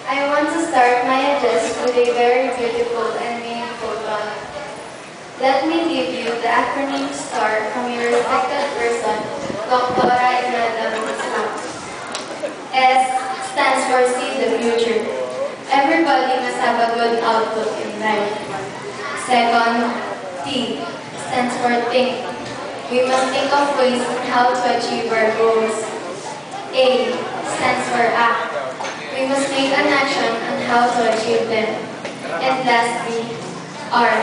I want to start my address with a very beautiful and meaningful thought. Let me give you the acronym STAR from your respected person, Dr. Imelda Muslim. S stands for See the Future. Everybody must have a good outlook in life. Second, T stands for Think. We must think of ways on how to achieve our goals. A stands for Act. We must make an action on how to achieve them. And lastly, R.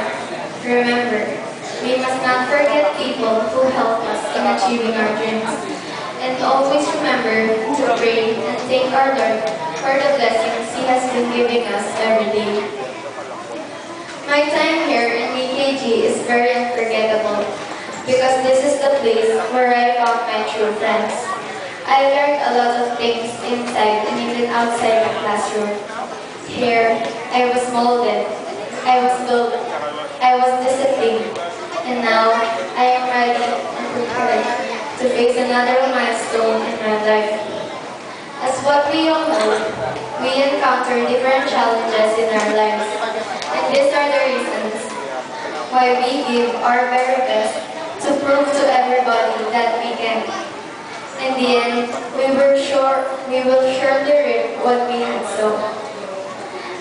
Remember, we must not forget people who help us in achieving our dreams. And always remember to pray and thank our Lord for the blessings He has been giving us every day. My time here in BKG is very unforgettable because this is the place where I found my true friends. I learned a lot of things inside and even outside the classroom. Here, I was molded, I was built, I was disciplined, and now I am ready and prepared to face another milestone in my life. As what we all know, we encounter different challenges in our lives, and these are the reasons why we give our very best to prove to everybody that we can. In the end, we will surely reap what we have sown.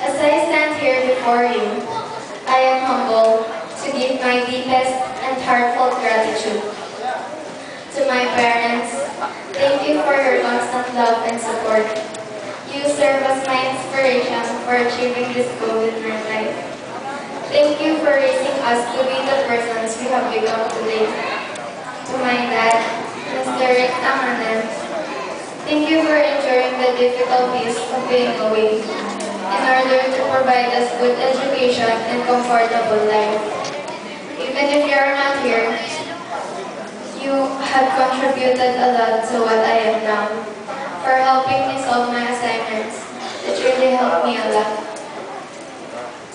As I stand here before you, I am humbled to give my deepest and heartfelt gratitude. To my parents, thank you for your constant love and support. You serve as my inspiration for achieving this goal in my life. Thank you for raising us to be the persons we have become today. To my dad, Mr. Rick Tanganan, thank you for enduring the difficulties of being away in order to provide us good education and comfortable life. Even if you are not here, you have contributed a lot to what I am now, for helping me solve my assignments. It really helped me a lot.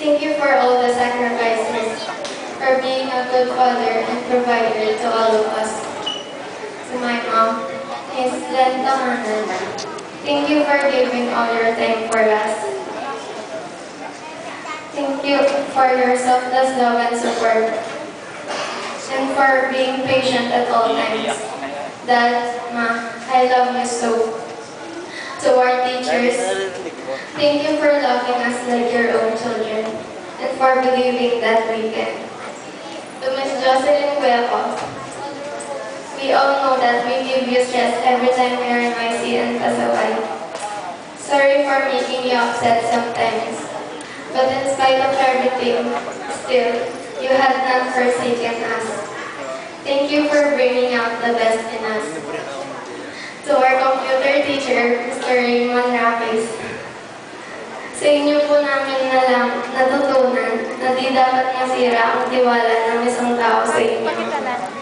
Thank you for all the sacrifices, for being a good father and provider to all of us. To my mom, Ms. Len Tanganan, thank you for giving all your time for us. Thank you for your selfless love and support, and for being patient at all times. Dad, Ma, I love you so. To our teachers, thank you for loving us like your own children, and for believing that we can. To Ms. Jocelyn Cueco, we all know that we give you stress every time we are in YC and Pasaway. Sorry for making you upset sometimes, but in spite of everything, still, you had not forsaken us. Thank you for bringing out the best in us. To our computer teacher, Mr. Raymond Rapis, sa inyo po namin natutunan na di dapat masira ang tiwala ng isang tao sa inyo.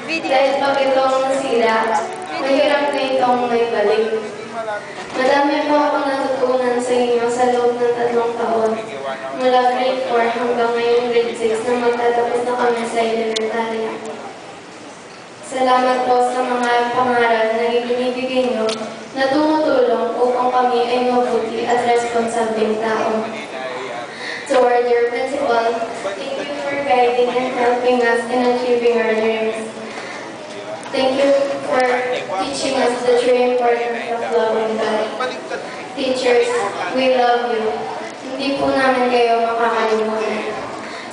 Dahil pag itong nasira, mahirap na itong may balik. Madami po akong natutunan sa inyo sa loob ng 3 taon. Mula grade 4 hanggang ngayong grade 6 na magtatapos na kami sa elementarya. Salamat po sa mga pangaral na ibinibigay nyo na tumutulong upang kami ay mabuti at responsableng tao. To our dear principal, thank you for guiding and helping us in achieving our dreams. Thank you for teaching us the true importance of loving God. Teachers, we love you. Hindi po namin kayo makakalimutan.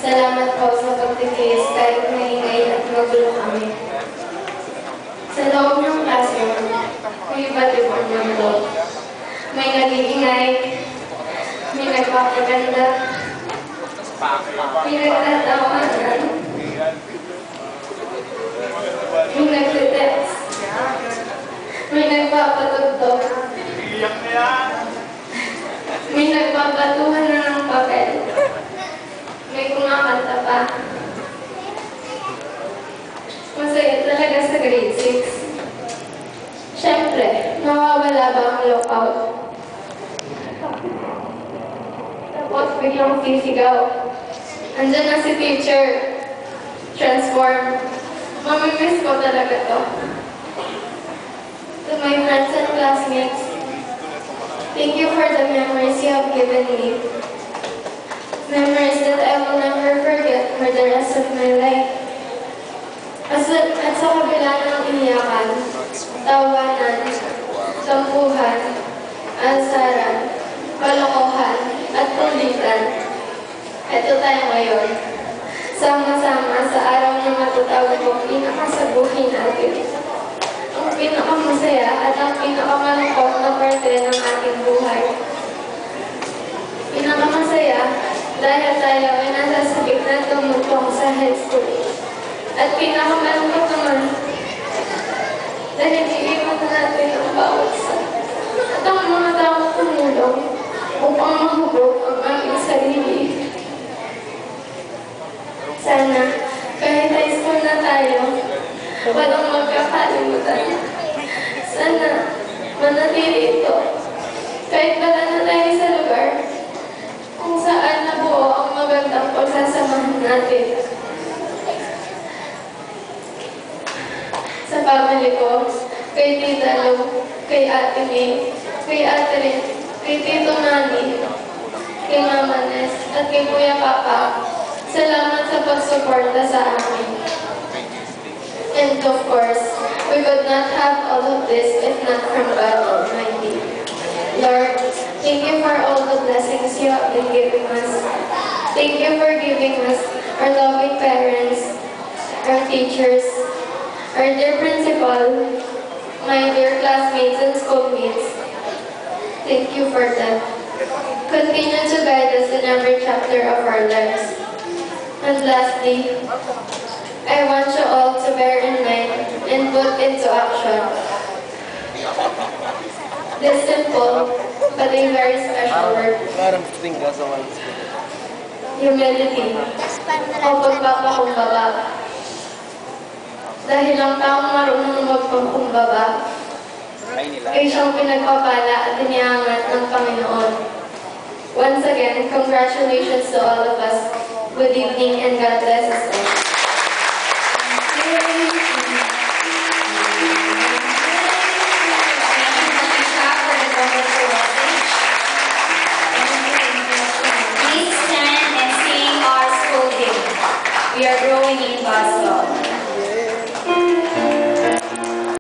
Salamat po sa pagtitiis kahit maingay at magulo kami. Sa loob ng classroom, may iba't ibang mundo. May nag-iingay, may nagpapaganda, may nagtatawanan, may nagtitext, may nagpapatugtog, may nagpapatuhan na ng papel, may kumakanta pa. Masaya talaga sa grade 6. Siyempre, mawawala ba ang lookout? Tapos biglang sisigaw. Andyan na si teacher. Transform. Mamimiss ko talaga to. To my friends and classmates, thank you for the memories you have given me. Memories that I will never forget for the rest of my life. At sa kabila ng iniyakan, tawanan, tampuhan, ansaran, kalokohan, at kulitan, ito tayo ngayon. Sama-sama sa araw na matatawag kong pinakasabuhin natin. Ang pinakamasaya at ang pinakamalungkot na parte ng ating buhay. Pinakamasaya dahil tayo ay nasa sakit na tumutong sa high school. At pinakamalungkot naman dahil iiwan na natin ang bawat isa. At ang mga taong tumulong upang mahubog ang aming sarili. Sana, kahit high school na tayo, walang magkakalimutan. Sana, manatili ito. Kahit wala na tayo sa lugar, kung saan nabuo ang magandang pagsasamahan natin. Sa family ko, kay Tita Lu, kay Ate May, kay Ate Rin, kay Tito Nani, kay Mama Nes, at kay Kuya Papa, salamat sa pagsuporta sa amin. And of course, we could not have all of this if not from God Almighty. Lord, thank you for all the blessings you have been giving us. Thank you for giving us our loving parents, our teachers, our dear principal, my dear classmates and schoolmates. Thank you for that. Continue to guide us in every chapter of our lives. And lastly, I want you all to bear in mind and put into action this simple but a very special word. Humility o pagpapakumbaba. Dahil ang taong marunong magpakumbaba ay siyang pinagpapala at iniangat ng Panginoon. Once again, congratulations to all of us. Good evening and God bless us.